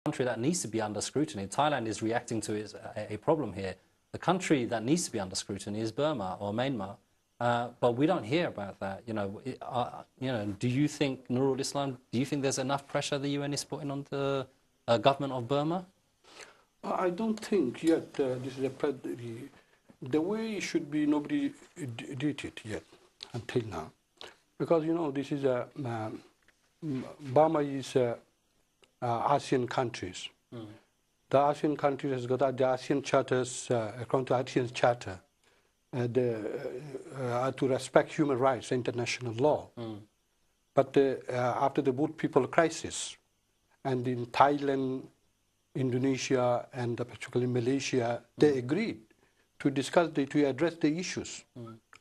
country that needs to be under scrutiny. Thailand is reacting to a problem here. The country that needs to be under scrutiny is Burma or Myanmar, but we don't hear about that. Do you think, Nurul Islam, do you think there's enough pressure the UN is putting on the government of Burma? I don't think yet this is the way it should be. Nobody did it yet until now, because this is Burma is ASEAN countries. The ASEAN countries has got the ASEAN charters, according to ASEAN charter, to respect human rights, international law. But after the boat people crisis, and in Thailand, Indonesia, and particularly Malaysia, they agreed to discuss, to address the issues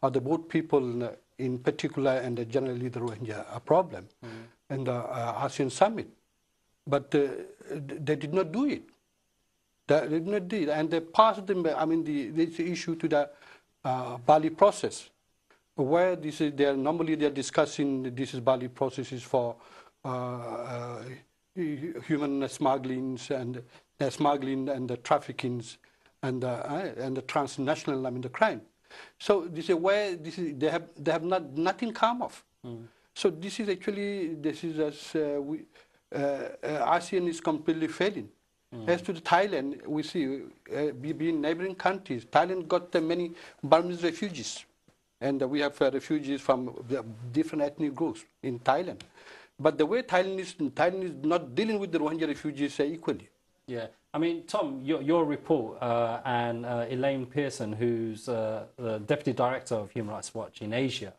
of the boat people in particular, and generally the Rohingya problem, in the ASEAN summit. But they did not do it. They did not do it, and they passed them. This issue to the Bali process, where this is normally they are discussing. This is Bali processes for human smugglings and smuggling and the traffickings and the transnational the crime. So this is where they have nothing come of. So this is actually ASEAN is completely failing. As to the Thailand, we see being neighboring countries, Thailand got many Burmese refugees, and we have refugees from different ethnic groups in Thailand. But the way Thailand is not dealing with the Rohingya refugees equally. Yeah, I mean, Tom, your report and Elaine Pearson, who's the Deputy Director of Human Rights Watch in Asia,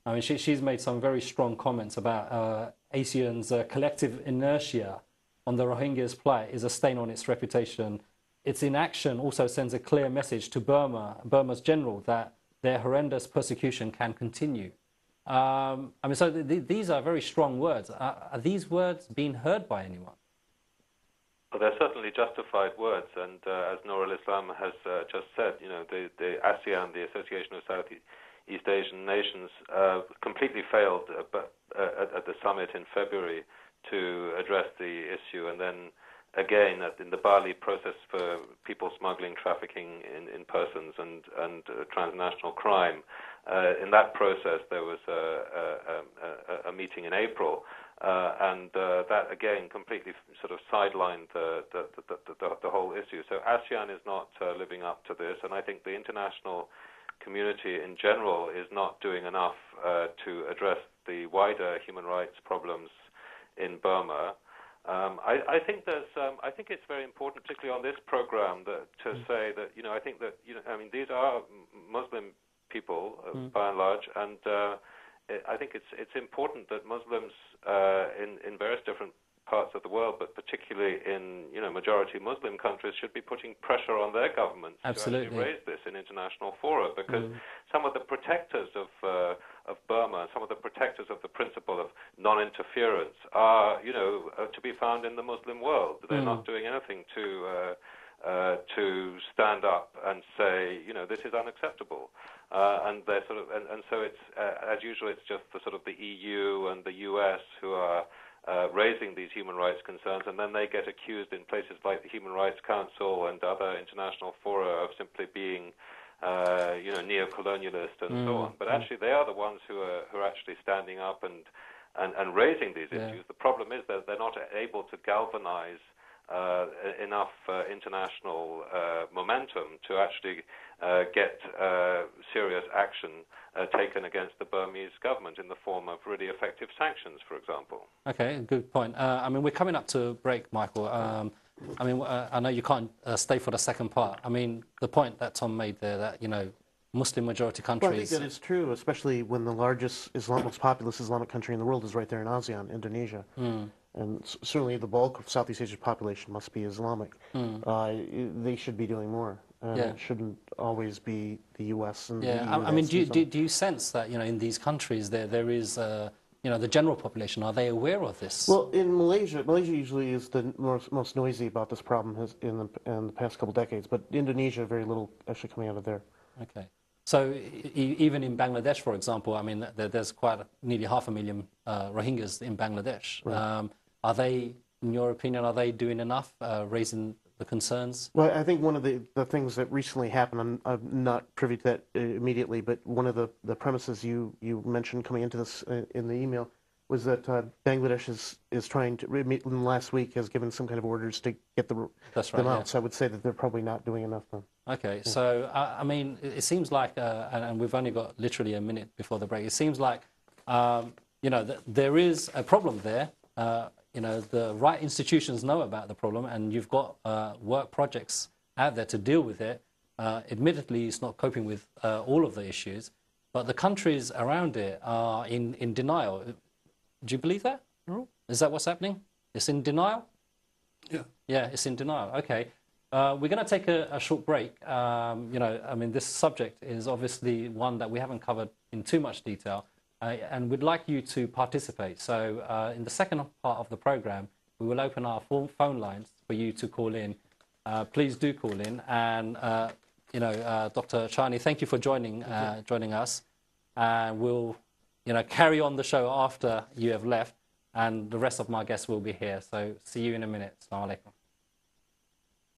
I mean, she's made some very strong comments about ASEAN's collective inertia on the Rohingyas' plight is a stain on its reputation. Its inaction also sends a clear message to Burma's general, that their horrendous persecution can continue. So these are very strong words. Are these words being heard by anyone? Well, they're certainly justified words, and as Nurul Islam has just said, the ASEAN, the Association of Southeast Asian Nations, completely failed at the summit in February to address the issue, and then again in the Bali process for people smuggling, trafficking in persons, and transnational crime. In that process, there was a meeting in April, and that again completely sort of sidelined the whole issue. So ASEAN is not living up to this, and I think the international community in general is not doing enough to address the wider human rights problems in Burma. I think it's very important, particularly on this program, to say that I think that these are Muslim people by and large, and I think it's important that Muslims in various different parts of the world, but particularly in majority Muslim countries, should be putting pressure on their governments to actually raise this in international fora, because some of the protectors of Burma, some of the protectors of the principle of non-interference are to be found in the Muslim world. They're not doing anything to stand up and say this is unacceptable, and they're so it's as usual it's just the EU and the US who are raising these human rights concerns, and then they get accused in places like the Human Rights Council and other international fora of simply being neo-colonialist and so on. But actually they are the ones who are actually standing up and raising these issues. The problem is that they're not able to galvanize enough international momentum to actually get serious action taken against the Burmese government in the form of really effective sanctions, for example. Okay, good point. We're coming up to break, Michael. I know you can't stay for the second part. The point that Tom made there, that, Muslim majority countries... Well, I think that is true, especially when the largest most populous Islamic country in the world is right there in ASEAN, Indonesia. And certainly the bulk of Southeast Asia's population must be Islamic. They should be doing more. It shouldn't always be the U.S. and the EU. Do you sense that, in these countries there is, the general population, are they aware of this? Well, in Malaysia usually is the most noisy about this problem in the past couple decades, but Indonesia, very little actually coming out of there. Okay. So even in Bangladesh, for example, there's nearly 500,000 Rohingyas in Bangladesh. Right. Are they in your opinion, are they doing enough, raising the concerns? Well, I think one of the things that recently happened, I'm not privy to that immediately, but one of the premises you mentioned coming into this in the email was that Bangladesh is trying to, in last week, has given some kind of orders to get them out. Yeah. So I would say that they're probably not doing enough then. Okay, so, I mean, it seems like, and we've only got literally a minute before the break, it seems like, you know, there is a problem there. You know, the right institutions know about the problem, and you've got work projects out there to deal with it. Admittedly, it's not coping with all of the issues, but the countries around it are in denial. Do you believe that? Is that what's happening? It's in denial? Yeah. Yeah, it's in denial. Okay. We're going to take a short break. You know, I mean, this subject is obviously one that we haven't covered in too much detail, and we'd like you to participate. So in the second part of the program, we will open our phone lines for you to call in. Please do call in. And, you know, Dr. Chani, thank you for joining us. And we'll, you know, carry on the show after you have left, and the rest of my guests will be here. So see you in a minute. Assalamu alaikum.